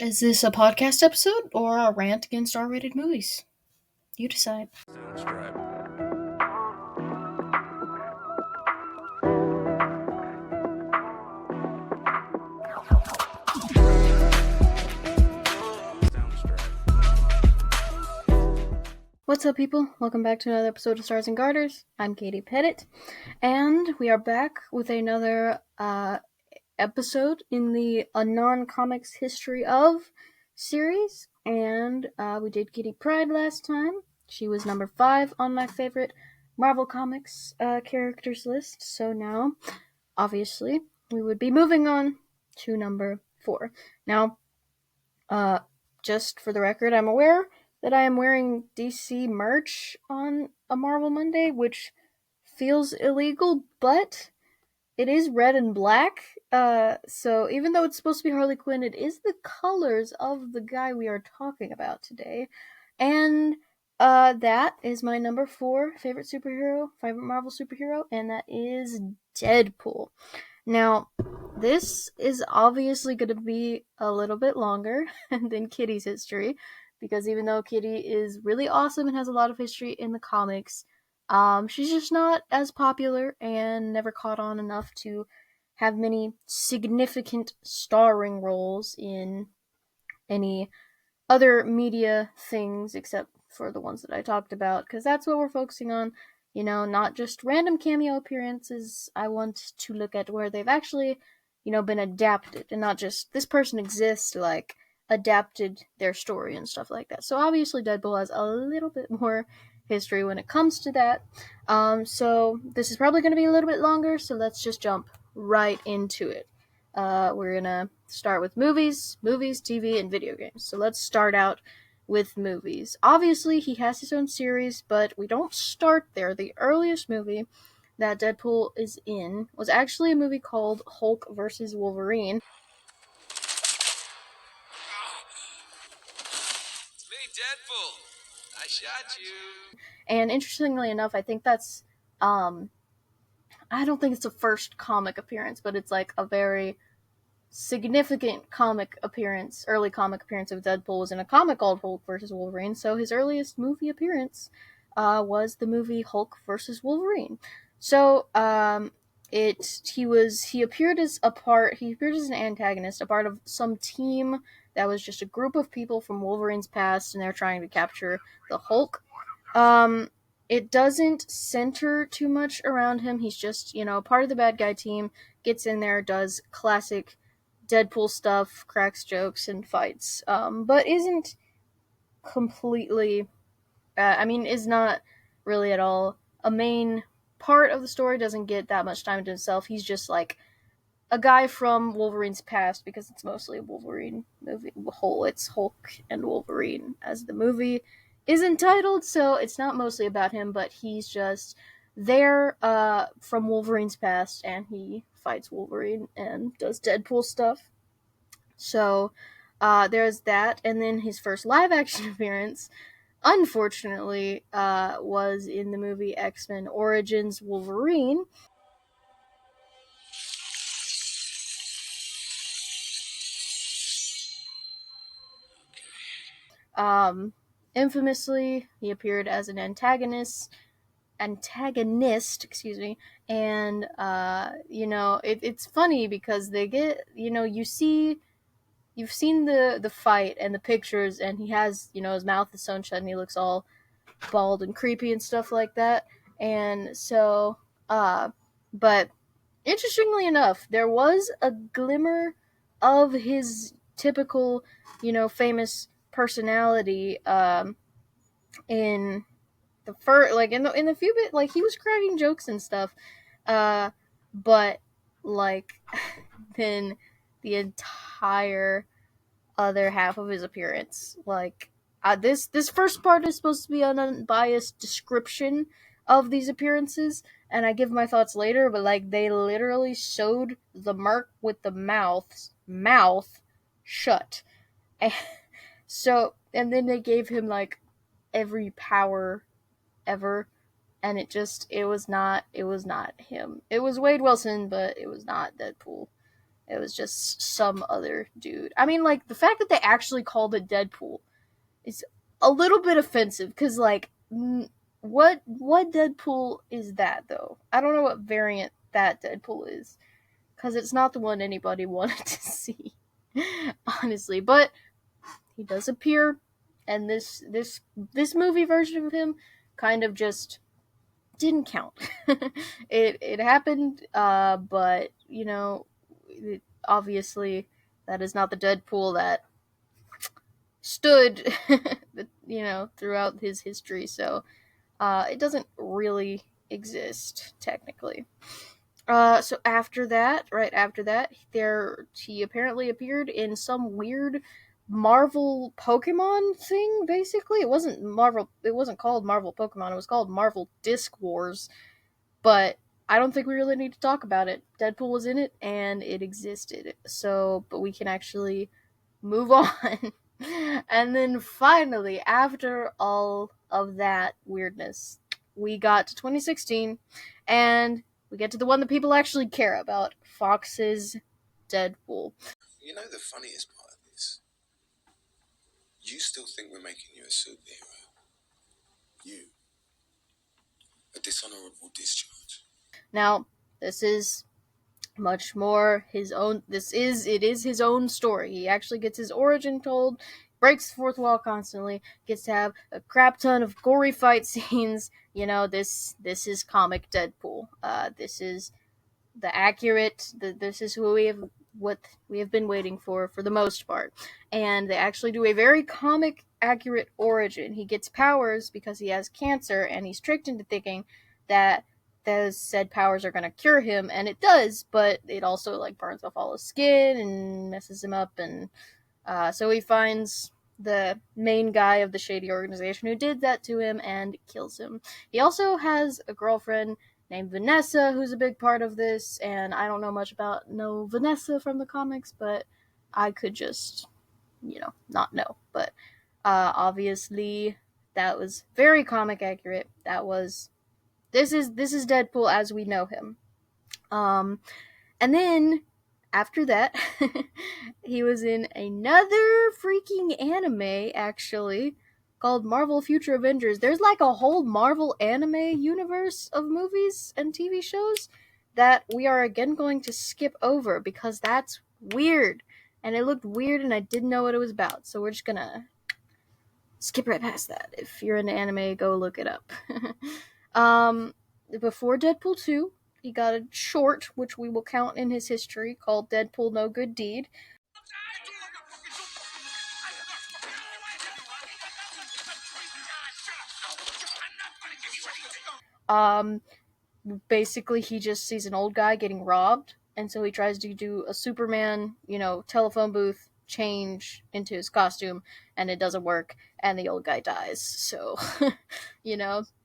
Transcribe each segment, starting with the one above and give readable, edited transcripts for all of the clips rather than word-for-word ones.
Is this a podcast episode or a rant against R-rated movies? You decide. What's up, people? Welcome back to another episode of Stars and Garters. I'm Katie Pettit, and we are back with another episode in the Anon Comics History of series. And we did Kitty Pryde last time. She was number 5 on my favorite Marvel Comics characters list. So now, obviously, we would be moving on to number 4. Now, just for the record, I'm aware that I am wearing DC merch on a Marvel Monday, which feels illegal, but it is red and black. So even though it's supposed to be Harley Quinn, it is the colors of the guy we are talking about today. And that is my number 4 favorite Marvel superhero, and that is Deadpool. Now, this is obviously going to be a little bit longer than Kitty's history, because even though Kitty is really awesome and has a lot of history in the comics, she's just not as popular and never caught on enough to have many significant starring roles in any other media things except for the ones that I talked about, because that's what we're focusing on. You know, not just random cameo appearances. I want to look at where they've actually, been adapted, and not just this person exists, like, adapted their story and stuff like that. So obviously Deadpool has a little bit more history when it comes to that. So this is probably going to be a little bit longer, so let's just jump right into it. We're gonna start with movies, TV, and video games. So let's start out with movies. Obviously, he has his own series, but we don't start there. The earliest movie that Deadpool is in was actually a movie called Hulk vs. Wolverine. It's me, Deadpool. I shot you. And interestingly enough, I think that's I don't think it's the first comic appearance, but it's like a very significant early comic appearance of Deadpool was in a comic called Hulk vs. Wolverine, so his earliest movie appearance was the movie Hulk vs. Wolverine. So he appeared as an antagonist, a part of some team that was just a group of people from Wolverine's past, and they're trying to capture the Hulk. It doesn't center too much around him. He's just, part of the bad guy team, gets in there, does classic Deadpool stuff, cracks jokes, and fights, but isn't completely, is not really at all a main part of the story, doesn't get that much time to himself. He's just like a guy from Wolverine's past, because it's mostly a Wolverine movie. It's Hulk and Wolverine as the movie is entitled, so it's not mostly about him, but he's just there from Wolverine's past, and he fights Wolverine and does Deadpool stuff. So there's that, and then his first live action appearance, unfortunately, was in the movie X-Men Origins Wolverine. Infamously, he appeared as an antagonist, and it's funny because they get, you've seen the fight and the pictures, and he has, his mouth is sewn shut and he looks all bald and creepy and stuff like that. And so, but interestingly enough, there was a glimmer of his typical, famous personality in the first, like in the few bit, like he was cracking jokes and stuff, but like then the entire other half of his appearance, like this first part is supposed to be an unbiased description of these appearances, and I give my thoughts later, but like they literally sewed the Merc with the mouth shut, and and then they gave him like every power ever, and it was not him. It was Wade Wilson, but it was not Deadpool. It was just some other dude. I mean, like, the fact that they actually called it Deadpool is a little bit offensive because, like, what Deadpool is that though? I don't know what variant that Deadpool is because it's not the one anybody wanted to see, honestly. But he does appear, and this movie version of him kind of just didn't count. It happened, but obviously that is not the Deadpool that stood, throughout his history. So it doesn't really exist technically. So after that, right after that, he apparently appeared in some weird Marvel Pokemon thing. Basically, it wasn't Marvel. It wasn't called Marvel Pokemon. It was called Marvel Disc Wars. But I don't think we really need to talk about it. Deadpool was in it, and it existed. So, but we can actually move on. And then finally, after all of that weirdness, we got to 2016, and we get to the one that people actually care about, Fox's Deadpool. You know the funniest part of this? You still think we're making you a superhero. You. A dishonorable discharge. Now, this is much more his own. It is his own story. He actually gets his origin told, breaks the fourth wall constantly, gets to have a crap ton of gory fight scenes. This is comic Deadpool. This is this is who we have what we have been waiting for the most part. And they actually do a very comic accurate origin. He gets powers because he has cancer, and he's tricked into thinking that those said powers are going to cure him, and it does, but it also like burns off all his skin and messes him up. And so he finds the main guy of the shady organization who did that to him and kills him. He also has a girlfriend named Vanessa, who's a big part of this, and I don't know much about Vanessa from the comics, but I could just, not know. But obviously, that was very comic accurate. This is Deadpool as we know him. Um, and then after that, he was in another freaking anime, actually, called Marvel Future Avengers. There's like a whole Marvel anime universe of movies and TV shows that we are again going to skip over because that's weird. And it looked weird and I didn't know what it was about. So we're just gonna skip right past that. If you're into anime, go look it up. um, Before Deadpool 2, he got a short, which we will count in his history, called Deadpool No Good Deed. Um, Basically, he just sees an old guy getting robbed, and so he tries to do a Superman, telephone booth change into his costume, and it doesn't work, and the old guy dies. So,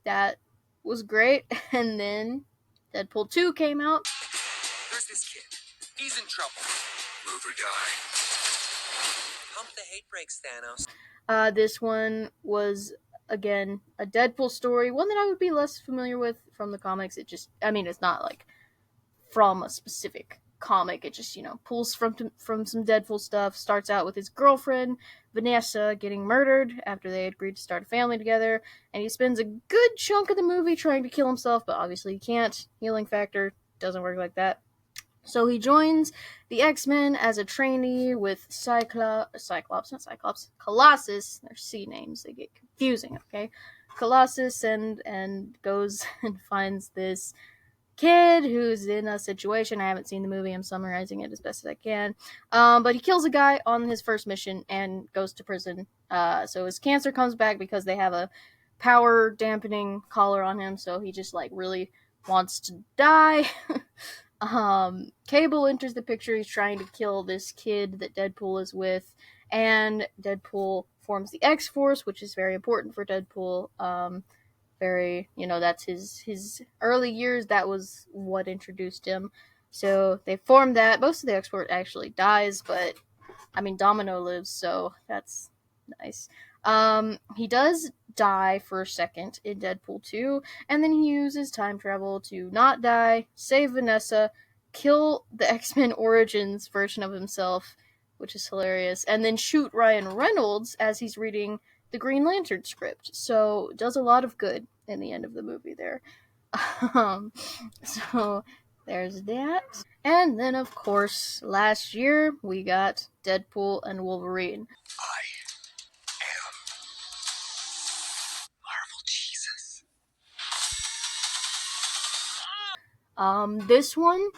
that was great. And then Deadpool 2 came out. There's this kid. He's in trouble. Move or die. Pump the hate brakes, Thanos. This one was again a Deadpool story, one that I would be less familiar with from the comics. It's not like from a specific comic. It just pulls from some Deadpool stuff. Starts out with his girlfriend Vanessa getting murdered after they agreed to start a family together, and he spends a good chunk of the movie trying to kill himself, but obviously he can't. Healing factor doesn't work like that. So he joins the X-Men as a trainee with Colossus. They're C names, they get confusing, okay? Colossus, and goes and finds this kid who's in a situation. I haven't seen the movie, I'm summarizing it as best as I can. But he kills a guy on his first mission and goes to prison. So his cancer comes back because they have a power dampening collar on him, so he just like really wants to die. Cable enters the picture. He's trying to kill this kid that Deadpool is with, and Deadpool forms the X-Force, which is very important for Deadpool. That's his early years. That was what introduced him. So they formed that. Most of the X-Force actually dies, but Domino lives, so that's nice. He does die for a second in Deadpool 2, and then he uses time travel to not die, save Vanessa, kill the X-Men Origins version of himself, which is hilarious, and then shoot Ryan Reynolds as he's reading the Green Lantern script. So does a lot of good in the end of the movie there. Um, so there's that. And then, of course, last year we got Deadpool and Wolverine. I am Marvel Jesus. This one,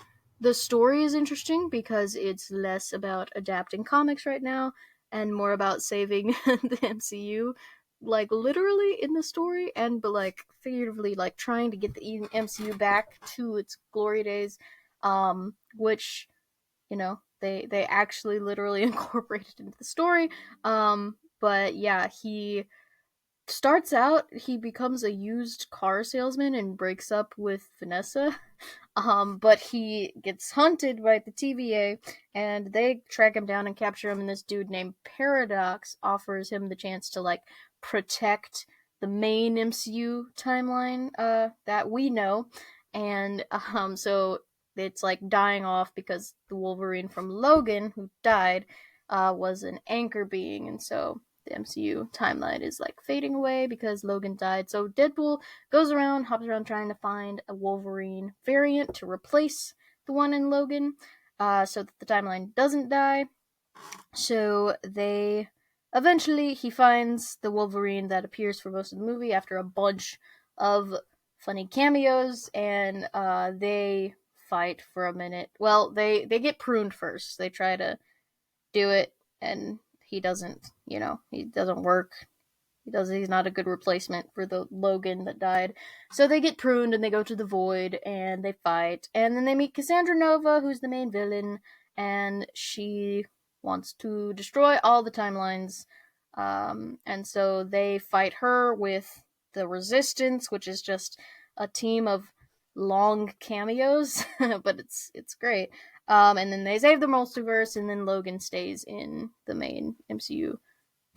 the story is interesting because it's less about adapting comics right now and more about saving the MCU, like literally in the story, and but like figuratively, like trying to get the MCU back to its glory days, which they actually literally incorporated into the story. But yeah, he starts out, he becomes a used car salesman and breaks up with Vanessa. But he gets hunted by the TVA, and they track him down and capture him. And this dude named Paradox offers him the chance to like protect the main MCU timeline that we know, and so it's like dying off because the Wolverine from Logan, who died, was an anchor being, and so the MCU timeline is like fading away because Logan died. So Deadpool goes around, hops around trying to find a Wolverine variant to replace the one in Logan, so that the timeline doesn't die. So they eventually he finds the Wolverine that appears for most of the movie after a bunch of funny cameos, and they fight for a minute. Well, they get pruned first. They try to do it, and he doesn't. He doesn't work. He's not a good replacement for the Logan that died. So they get pruned and they go to the Void and they fight. And then they meet Cassandra Nova, who's the main villain, and she wants to destroy all the timelines. And so they fight her with the Resistance, which is just a team of long cameos, but it's great. And then they save the multiverse, and then Logan stays in the main MCU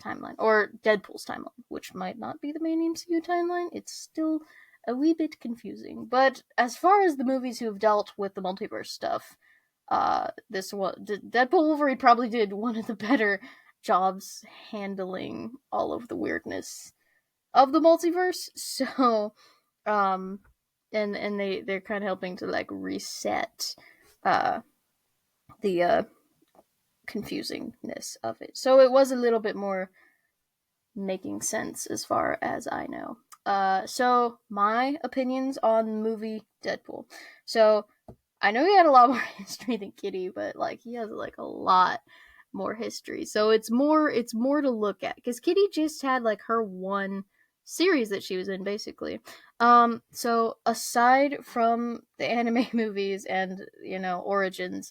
timeline, or Deadpool's timeline, which might not be the main MCU timeline. It's still a wee bit confusing. But as far as the movies who have dealt with the multiverse stuff, this one, Deadpool Wolverine probably did one of the better jobs handling all of the weirdness of the multiverse. So, um, and they're kind of helping to like reset, the confusingness of it. So it was a little bit more making sense as far as I know. So my opinions on the movie Deadpool. So I know he had a lot more history than Kitty, but like he has like a lot more history. So it's more to look at because Kitty just had like her one series that she was in basically. So aside from the anime movies and Origins,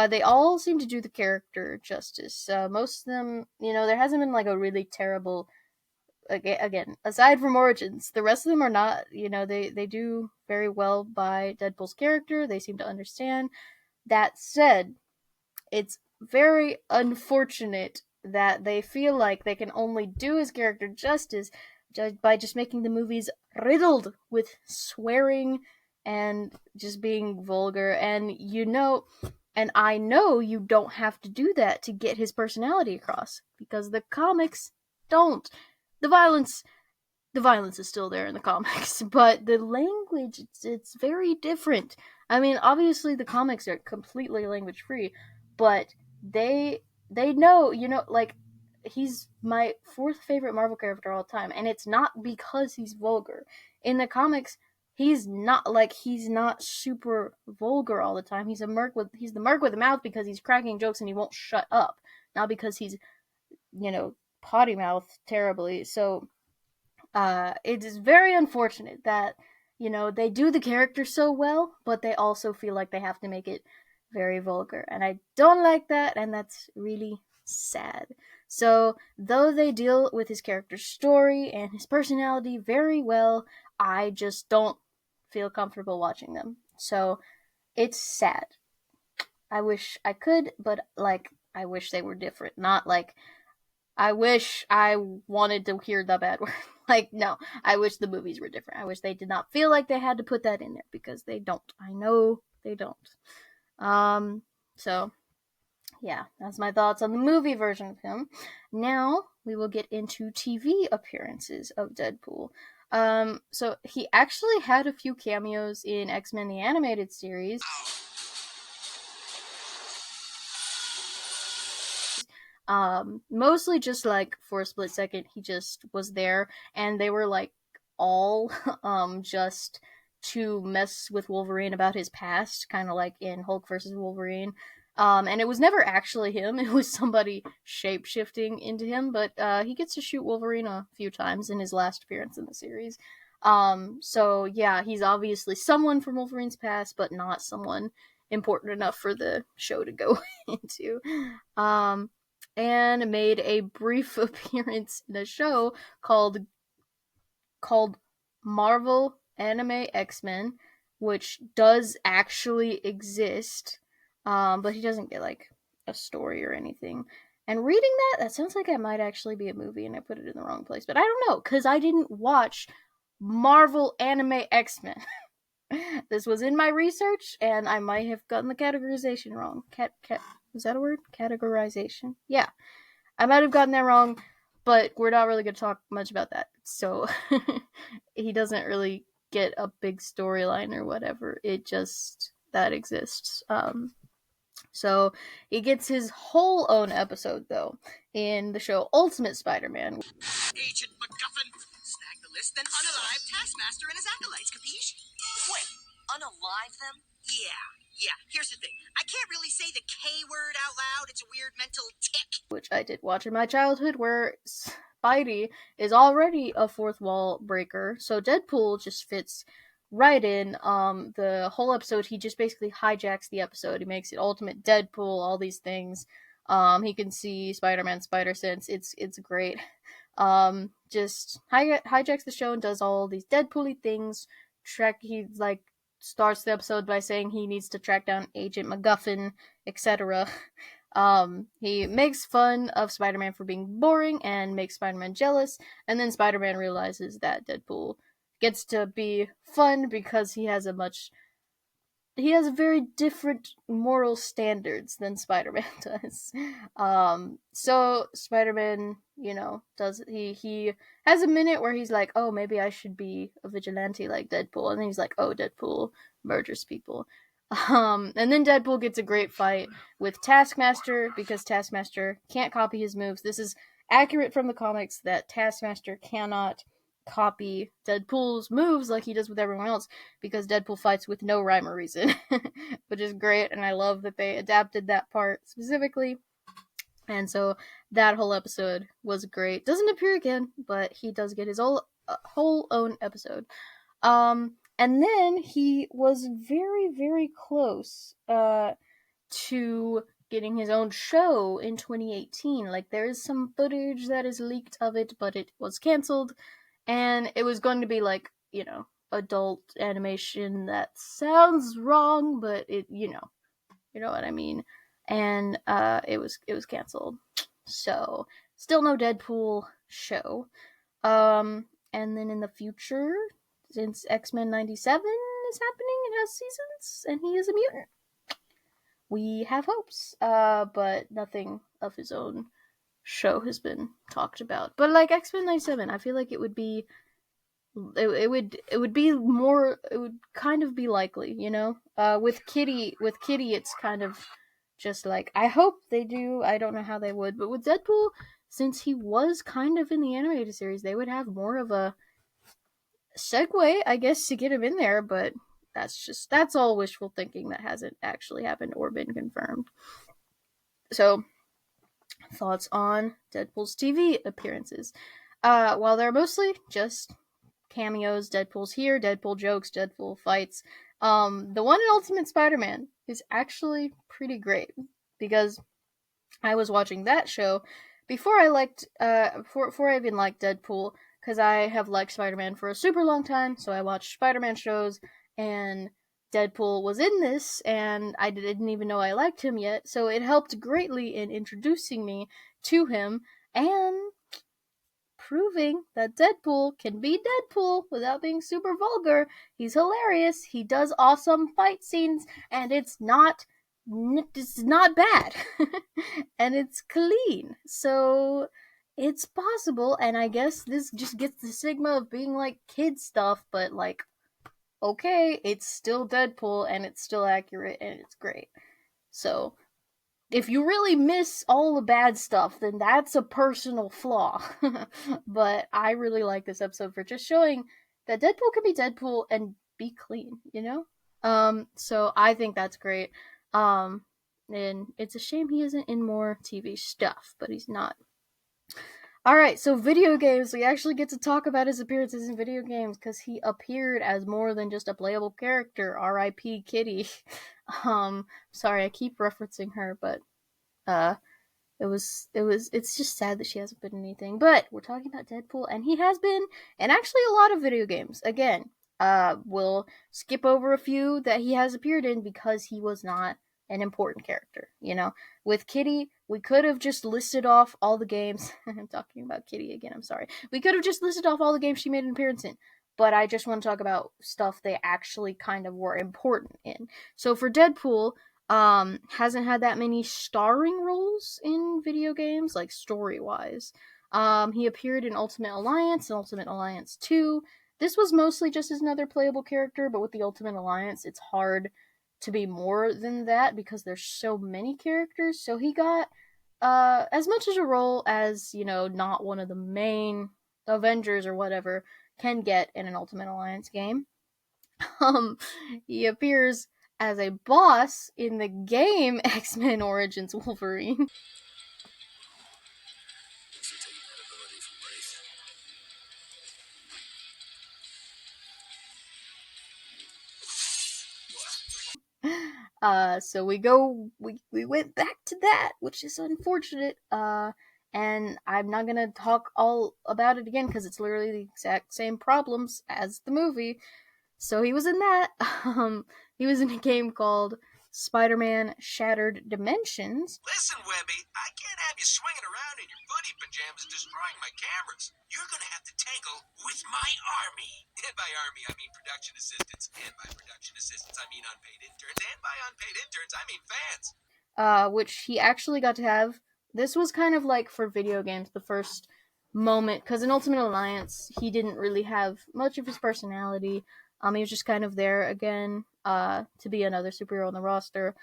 they all seem to do the character justice. Most of them, there hasn't been like a really terrible. Again, aside from Origins, the rest of them are not. They do very well by Deadpool's character. They seem to understand. That said, it's very unfortunate that they feel like they can only do his character justice by just making the movies riddled with swearing and just being vulgar. And I know you don't have to do that to get his personality across because the comics don't. The violence the violence is still there in the comics, but the language it's very different. I mean, obviously the comics are completely language free, but they know, like he's my fourth favorite Marvel character all time, and it's not because he's vulgar. In the comics, he's not super vulgar all the time. He's the Merc with a mouth because he's cracking jokes and he won't shut up, not because he's potty mouth terribly. So it is very unfortunate that they do the character so well, but they also feel like they have to make it very vulgar, and I don't like that, and that's really sad. So though they deal with his character's story and his personality very well, I just don't feel comfortable watching them. So it's sad. I wish I could, but like I wish they were different, not like I wish I wanted to hear the bad word. Like, no, I wish the movies were different. I wish they did not feel like they had to put that in there because they don't. I know they don't. So yeah, that's my thoughts on the movie version of him. Now we will get into TV appearances of Deadpool. So he actually had a few cameos in X-Men the Animated Series. Mostly just like for a split second, he just was there, and they were like all just to mess with Wolverine about his past, kind of like in Hulk versus Wolverine. And it was never actually him; it was somebody shape shifting into him. But he gets to shoot Wolverine a few times in his last appearance in the series. So yeah, he's obviously someone from Wolverine's past, but not someone important enough for the show to go into. Um, and made a brief appearance in a show called Marvel Anime X-Men, which does actually exist. But he doesn't get like a story or anything. And reading that sounds like it might actually be a movie and I put it in the wrong place. But I don't know, because I didn't watch Marvel Anime X-Men. This was in my research, and I might have gotten the categorization wrong. Was that a word? Categorization? Yeah. I might have gotten that wrong, but we're not really going to talk much about that. So he doesn't really get a big storyline or whatever. It just that exists. So he gets his whole own episode though in the show Ultimate Spider-Man. Agent MacGuffin. Snag the list, then unalive Taskmaster and his acolytes, capiche? Wait, unalive them? Yeah. Here's the thing. I can't really say the K word out loud. It's a weird mental tick. Which I did watch in my childhood, where Spidey is already a fourth wall breaker, so Deadpool just fits right in. The whole episode, he just basically hijacks the episode. He makes it Ultimate Deadpool, all these things. He can see Spider-Man Spider Sense. It's great. Just hijacks the show and does all these Deadpool-y things. He like starts the episode by saying he needs to track down Agent MacGuffin, etc. He makes fun of Spider-Man for being boring and makes Spider-Man jealous, and then Spider-Man realizes that Deadpool gets to be fun because he has very different moral standards than Spider-Man does. So Spider-Man, does he has a minute where he's like, "Oh, maybe I should be a vigilante like Deadpool," and then he's like, "Oh, Deadpool murders people." And then Deadpool gets a great fight with Taskmaster because Taskmaster can't copy his moves. This is accurate from the comics that Taskmaster cannot copy Deadpool's moves like he does with everyone else because Deadpool fights with no rhyme or reason, which is great, and I love that they adapted that part specifically. And so that whole episode was great. Doesn't appear again, but he does get his whole own episode. And then he was very, very close to getting his own show in 2018. Like, there is some footage that is leaked of it, but it was canceled. And it was going to be like, adult animation. That sounds wrong, but you know what I mean. And it was canceled. So still no Deadpool show. And then in the future, since X-Men 97 is happening and has seasons, and he is a mutant, we have hopes. But nothing of his own show has been talked about. But like X-Men 97, I feel like it would be more, it would kind of be likely, with Kitty it's kind of just like, I hope they do. I don't know how they would, but with Deadpool, since he was kind of in the animated series, they would have more of a segue, I guess, to get him in there. But that's all wishful thinking that hasn't actually happened or been confirmed. So thoughts on Deadpool's TV appearances. While they're mostly just cameos, Deadpool's here, Deadpool jokes, Deadpool fights, the one in Ultimate Spider-Man is actually pretty great because I was watching that show before I even liked Deadpool, because I have liked Spider-Man for a super long time, so I watched Spider-Man shows, and Deadpool was in this, and I didn't even know I liked him yet, so it helped greatly in introducing me to him, and proving that Deadpool can be Deadpool without being super vulgar. He's hilarious, he does awesome fight scenes, and it's not it's not bad. And it's clean. So it's possible, and I guess this just gets the stigma of being like kid stuff, but like, okay, it's still Deadpool and it's still accurate and it's great. So if you really miss all the bad stuff, then that's a personal flaw. But I really like this episode for just showing that Deadpool can be Deadpool and be clean, you know? So I think that's great. Um, and it's a shame he isn't in more TV stuff, but he's not. Alright, so video games. We actually get to talk about his appearances in video games because he appeared as more than just a playable character. R.I.P. Kitty. Sorry, I keep referencing her, but uh, it's just sad that she hasn't been in anything. But we're talking about Deadpool, and he has been, and actually a lot of video games. Again, we'll skip over a few that he has appeared in because he was not an important character. You know, with Kitty, we could have just listed off all the games. I'm talking about Kitty again. I'm sorry. We could have just listed off all the games she made an appearance in. But I just want to talk about stuff they actually kind of were important in. So for Deadpool, hasn't had that many starring roles in video games, like story wise. He appeared in Ultimate Alliance and Ultimate Alliance 2. This was mostly just as another playable character, but with the Ultimate Alliance, it's hard to be more than that because there's so many characters. So he got as much as a role as, you know, not one of the main Avengers or whatever can get in an Ultimate Alliance game. Um, he appears as a boss in the game X-Men Origins Wolverine. So we went back to that, which is unfortunate. And I'm not gonna talk all about it again because it's literally the exact same problems as the movie. So he was in that. He was in a game called Spider-Man Shattered Dimensions. Listen, Webby, I can't have you swinging around in your footy pajamas destroying my cameras. You're gonna have to tangle with my army. And by army, I mean production assistants. And by production assistants, I mean unpaid interns. And by unpaid interns, I mean fans. Which he actually got to have. This was kind of like for video games the first moment, because in Ultimate Alliance he didn't really have much of his personality. He was just kind of there again, to be another superhero on the roster.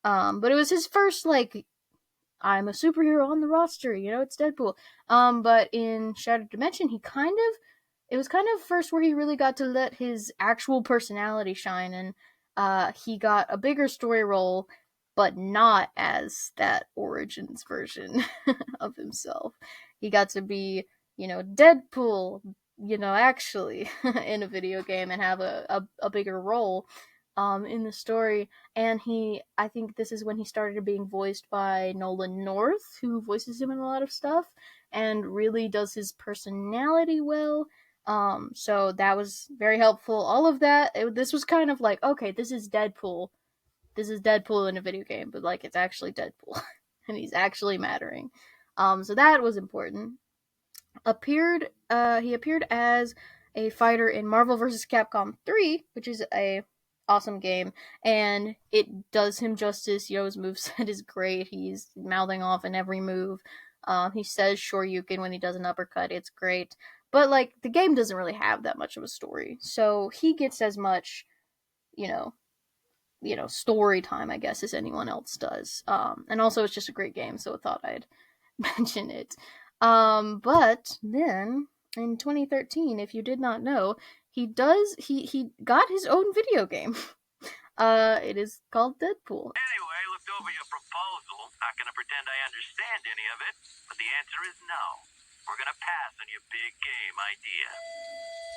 But it was his first like, I'm a superhero on the roster, you know, it's Deadpool. But in Shattered Dimension, it was kind of first where he really got to let his actual personality shine, and he got a bigger story role, but not as that Origins version of himself. He got to be, you know, Deadpool, you know, actually in a video game and have a bigger role in the story. And I think this is when he started being voiced by Nolan North, who voices him in a lot of stuff and really does his personality well. So that was very helpful. All of that, this was kind of like, okay, this is Deadpool. This is Deadpool in a video game, but like it's actually Deadpool, and he's actually mattering. So that was important. He appeared as a fighter in Marvel vs. Capcom 3, which is a awesome game, and it does him justice. Yo's moveset is great. He's mouthing off in every move. He says Shoryuken when he does an uppercut. It's great. But like the game doesn't really have that much of a story. So he gets as much, you know, story time, I guess, as anyone else does. And also it's just a great game, so I thought I'd mention it. But then in 2013, if you did not know, he got his own video game. It is called Deadpool. Anyway, I looked over your proposal. Not gonna pretend I understand any of it, but the answer is no. We're gonna pass on your big game idea.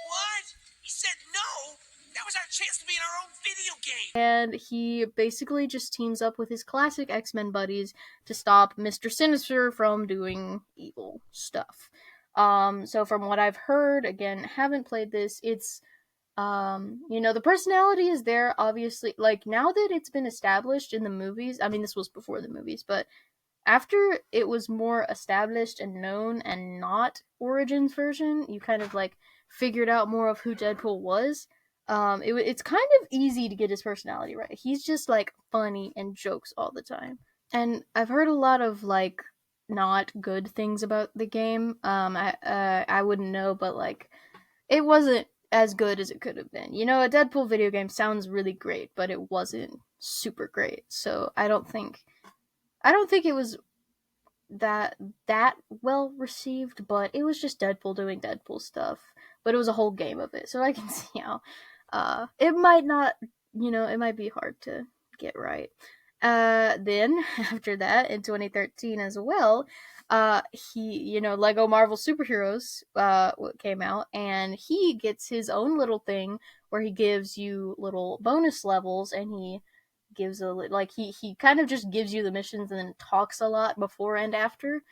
What? He said no? That was our chance to be in our own video game. And he basically just teams up with his classic X-Men buddies to stop Mr. Sinister from doing evil stuff. So from what I've heard, again, haven't played this, it's the personality is there, obviously. Like, now that it's been established in the movies, I mean, this was before the movies, but after it was more established and known and not Origins version, you kind of like figured out more of who Deadpool was. It's kind of easy to get his personality right. He's just like funny and jokes all the time. And I've heard a lot of like not good things about the game. I wouldn't know, but like it wasn't as good as it could have been. You know, a Deadpool video game sounds really great, but it wasn't super great. So I don't think it was that that well received, but it was just Deadpool doing Deadpool stuff. But it was a whole game of it, so I can see how it might not, it might be hard to get right. Then after that, in 2013 as well, Lego Marvel Superheroes came out, and he gets his own little thing where he gives you little bonus levels, and he gives a like he kind of just gives you the missions and then talks a lot before and after,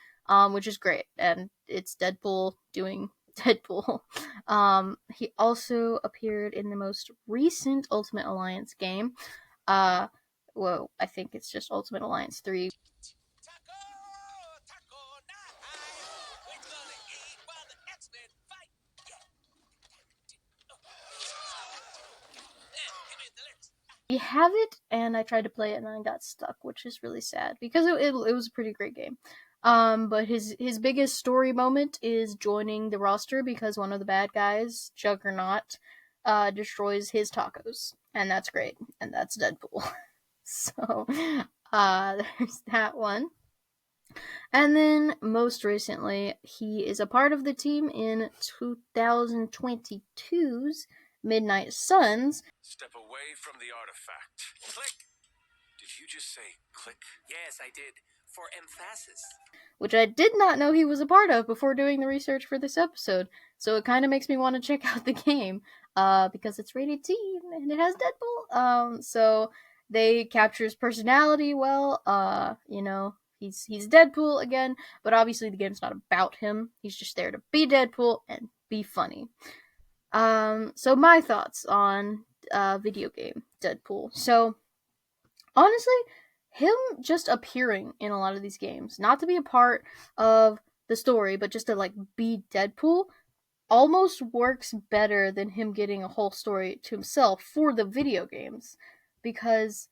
which is great, and it's Deadpool doing Deadpool. He also appeared in the most recent Ultimate Alliance game. Uh, well, I think it's just Ultimate Alliance 3. Taco! Taco night! We're gonna eat while the X-Men fight! Yeah. Give me the lips. We have it, and I tried to play it, and I got stuck, which is really sad because it was a pretty great game. But his biggest story moment is joining the roster because one of the bad guys, Juggernaut, destroys his tacos, and that's great, and that's Deadpool. So, there's that one. And then most recently, he is a part of the team in 2022's Midnight Suns. Step away from the artifact. Click! Did you just say click? Yes, I did. For emphasis. Which I did not know he was a part of before doing the research for this episode. So it kind of makes me want to check out the game, because it's rated T and it has Deadpool. So they capture his personality well. He's Deadpool again, but obviously the game's not about him. He's just there to be Deadpool and be funny. So my thoughts on video game Deadpool. So honestly, him just appearing in a lot of these games, not to be a part of the story, but just to like be Deadpool, almost works better than him getting a whole story to himself for the video games. Because,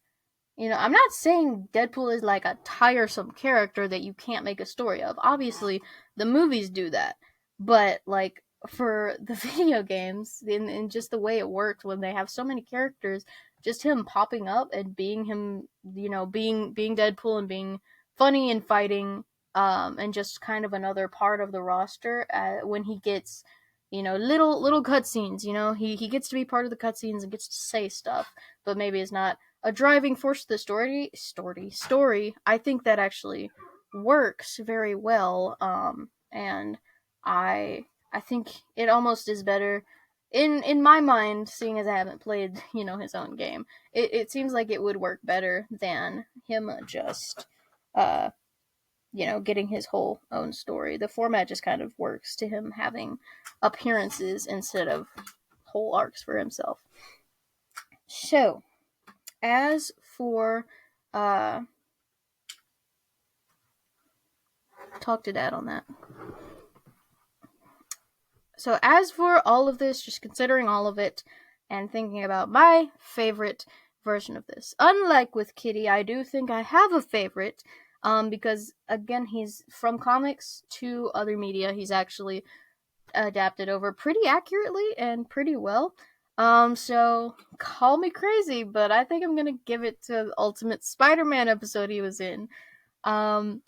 I'm not saying Deadpool is like a tiresome character that you can't make a story of. Obviously, the movies do that. But, like, for the video games, in just the way it worked when they have so many characters, just him popping up and being him, being Deadpool and being funny and fighting, and just kind of another part of the roster when he gets, little cutscenes. He gets to be part of the cutscenes and gets to say stuff, but maybe is not a driving force to the story. I think that actually works very well, and I think it almost is better in my mind, seeing as I haven't played, his own game. It seems like it would work better than him just getting his whole own story. The format just kind of works to him having appearances instead of whole arcs for himself. So, as for talk to Dad on that. So as for all of this, just considering all of it and thinking about my favorite version of this, unlike with Kitty, I do think I have a favorite, because again, he's from comics to other media. He's actually adapted over pretty accurately and pretty well. So call me crazy, but I think I'm gonna give it to the Ultimate Spider-Man episode he was in.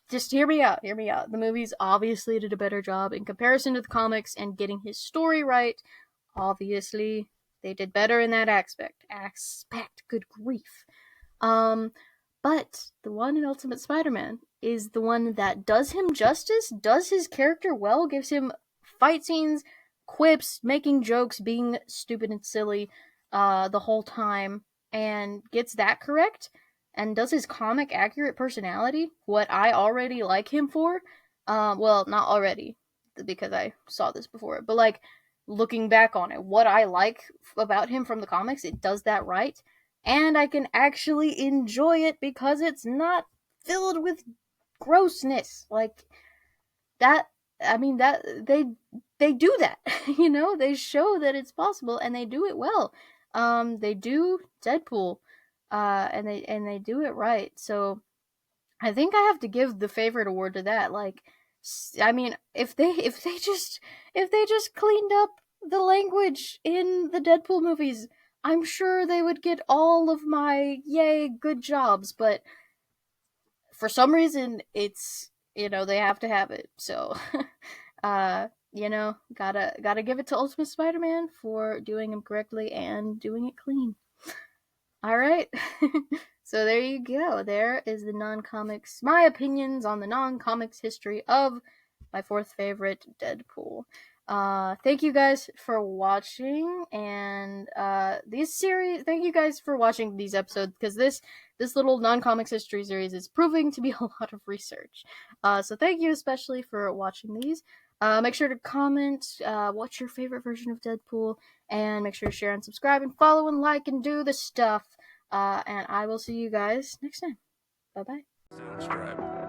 Just hear me out. The movies obviously did a better job in comparison to the comics and getting his story right. Obviously, they did better in that aspect. Good grief. But the one in Ultimate Spider-Man is the one that does him justice, does his character well, gives him fight scenes, quips, making jokes, being stupid and silly, the whole time, and gets that correct, and does his comic accurate personality, what I already like him for. Well, not already, because I saw this before, but like looking back on it, what I like about him from the comics, it does that right, and I can actually enjoy it because it's not filled with grossness like that. I mean, that they do that. They show that it's possible and they do it well. they do Deadpool, and they do it right. So I think I have to give the favorite award to that. Like, I mean, if they just cleaned up the language in the Deadpool movies, I'm sure they would get all of my yay good jobs. But for some reason, they have to have it. So, gotta give it to Ultimate Spider-Man for doing him correctly and doing it clean. All right. So there you go. There is the non-comics, my opinions on the non-comics history of my fourth favorite, Deadpool. Thank you guys for watching, and these series. Thank you guys for watching these episodes because this little non-comics history series is proving to be a lot of research. So thank you especially for watching these. Make sure to comment what's your favorite version of Deadpool, and make sure to share and subscribe and follow and like and do the stuff. And I will see you guys next time. Bye bye. Subscribe.